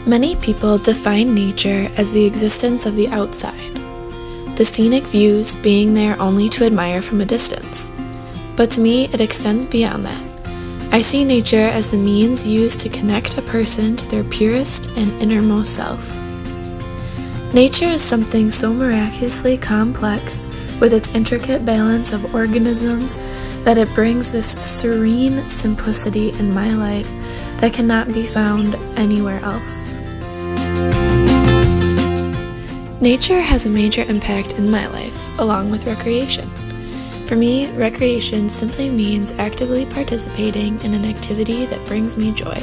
Many people define nature as the existence of the outside, the scenic views being there only to admire from a distance. But to me, it extends beyond that. I see nature as the means used to connect a person to their purest and innermost self. Nature is something so miraculously complex with its intricate balance of organisms that it brings this serene simplicity in my life that cannot be found anywhere else. Nature has a major impact in my life, along with recreation. For me, recreation simply means actively participating in an activity that brings me joy.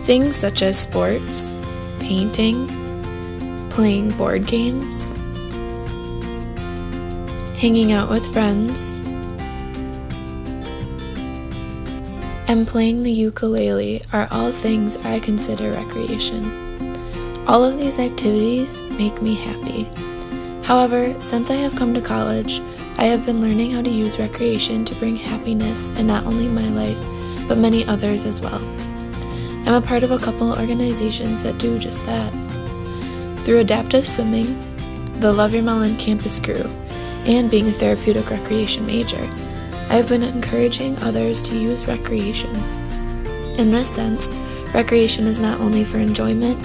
Things such as sports, painting, playing board games, hanging out with friends, and playing the ukulele are all things I consider recreation. All of these activities make me happy. However, since I have come to college, I have been learning how to use recreation to bring happiness in not only my life, but many others as well. I'm a part of a couple organizations that do just that. Through adaptive swimming, the Love Your Melon campus crew, and being a therapeutic recreation major, I have been encouraging others to use recreation. In this sense, recreation is not only for enjoyment,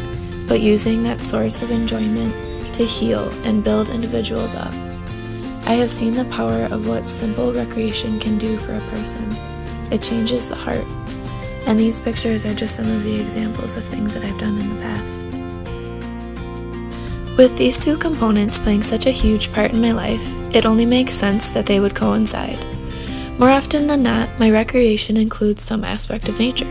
but using that source of enjoyment to heal and build individuals up. I have seen the power of what simple recreation can do for a person. It changes the heart. And these pictures are just some of the examples of things that I've done in the past. With these two components playing such a huge part in my life, it only makes sense that they would coincide. More often than not, my recreation includes some aspect of nature.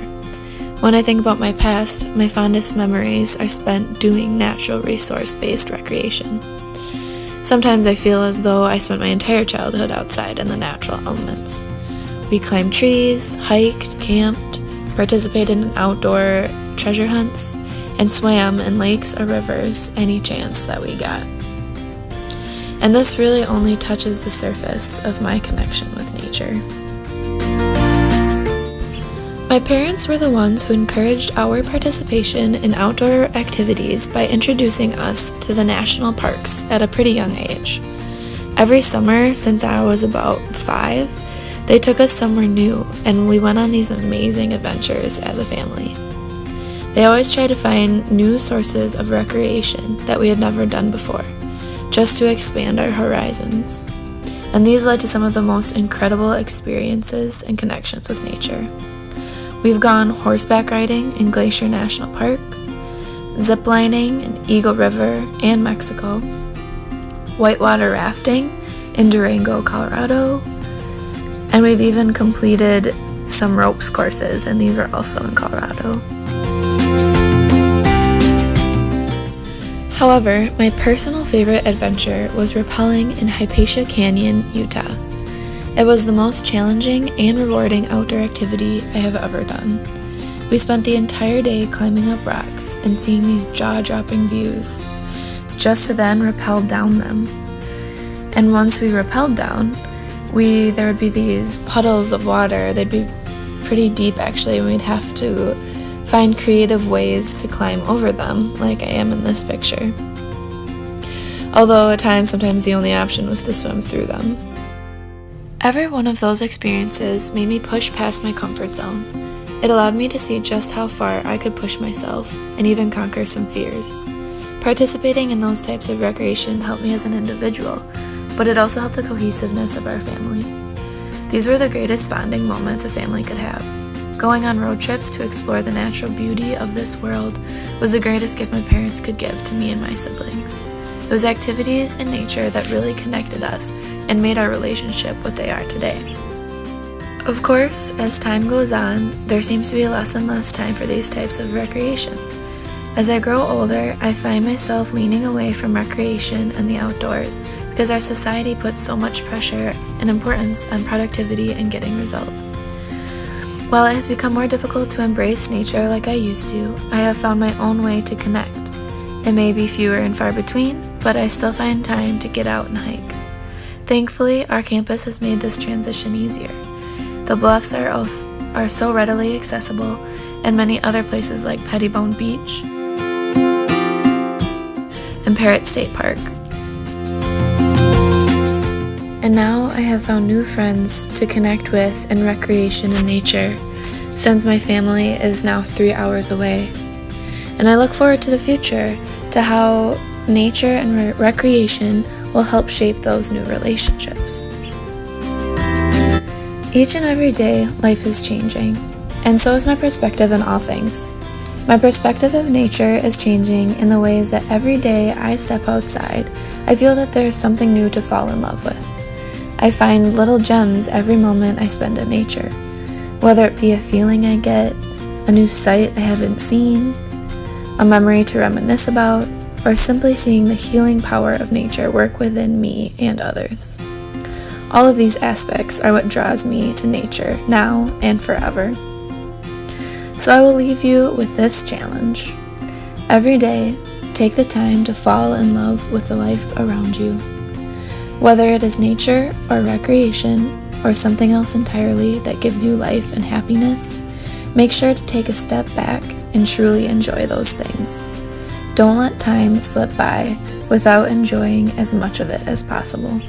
When I think about my past, my fondest memories are spent doing natural resource-based recreation. Sometimes I feel as though I spent my entire childhood outside in the natural elements. We climbed trees, hiked, camped, participated in outdoor treasure hunts, and swam in lakes or rivers any chance that we got. And this really only touches the surface of my connection with nature. My parents were the ones who encouraged our participation in outdoor activities by introducing us to the national parks at a pretty young age. Every summer, since I was about 5, they took us somewhere new, and we went on these amazing adventures as a family. They always tried to find new sources of recreation that we had never done before, just to expand our horizons. And these led to some of the most incredible experiences and connections with nature. We've gone horseback riding in Glacier National Park, ziplining in Eagle River and Mexico, whitewater rafting in Durango, Colorado, and we've even completed some ropes courses, and these were also in Colorado. However, my personal favorite adventure was rappelling in Hypatia Canyon, Utah. It was the most challenging and rewarding outdoor activity I have ever done. We spent the entire day climbing up rocks and seeing these jaw-dropping views, just to then rappel down them. And once we rappelled down, there would be these puddles of water. They'd be pretty deep actually, and we'd have to find creative ways to climb over them, like I am in this picture. Although at times, sometimes the only option was to swim through them. Every one of those experiences made me push past my comfort zone. It allowed me to see just how far I could push myself and even conquer some fears. Participating in those types of recreation helped me as an individual, but it also helped the cohesiveness of our family. These were the greatest bonding moments a family could have. Going on road trips to explore the natural beauty of this world was the greatest gift my parents could give to me and my siblings. It was activities in nature that really connected us and made our relationship what they are today. Of course, as time goes on, there seems to be less and less time for these types of recreation. As I grow older, I find myself leaning away from recreation and the outdoors because our society puts so much pressure and importance on productivity and getting results. While it has become more difficult to embrace nature like I used to, I have found my own way to connect. It may be fewer and far between, but I still find time to get out and hike. Thankfully, our campus has made this transition easier. The bluffs are so readily accessible, and many other places like Pettibone Beach and Parrot State Park. And now I have found new friends to connect with in recreation and nature, since my family is now 3 hours away. And I look forward to the future, to how nature and recreation will help shape those new relationships. Each and every day, life is changing, and so is my perspective on all things. My perspective of nature is changing in the ways that every day I step outside, I feel that there is something new to fall in love with. I find little gems every moment I spend in nature, whether it be a feeling I get, a new sight I haven't seen, a memory to reminisce about, or simply seeing the healing power of nature work within me and others. All of these aspects are what draws me to nature now and forever. So I will leave you with this challenge. Every day, take the time to fall in love with the life around you. Whether it is nature or recreation or something else entirely that gives you life and happiness, make sure to take a step back and truly enjoy those things. Don't let time slip by without enjoying as much of it as possible.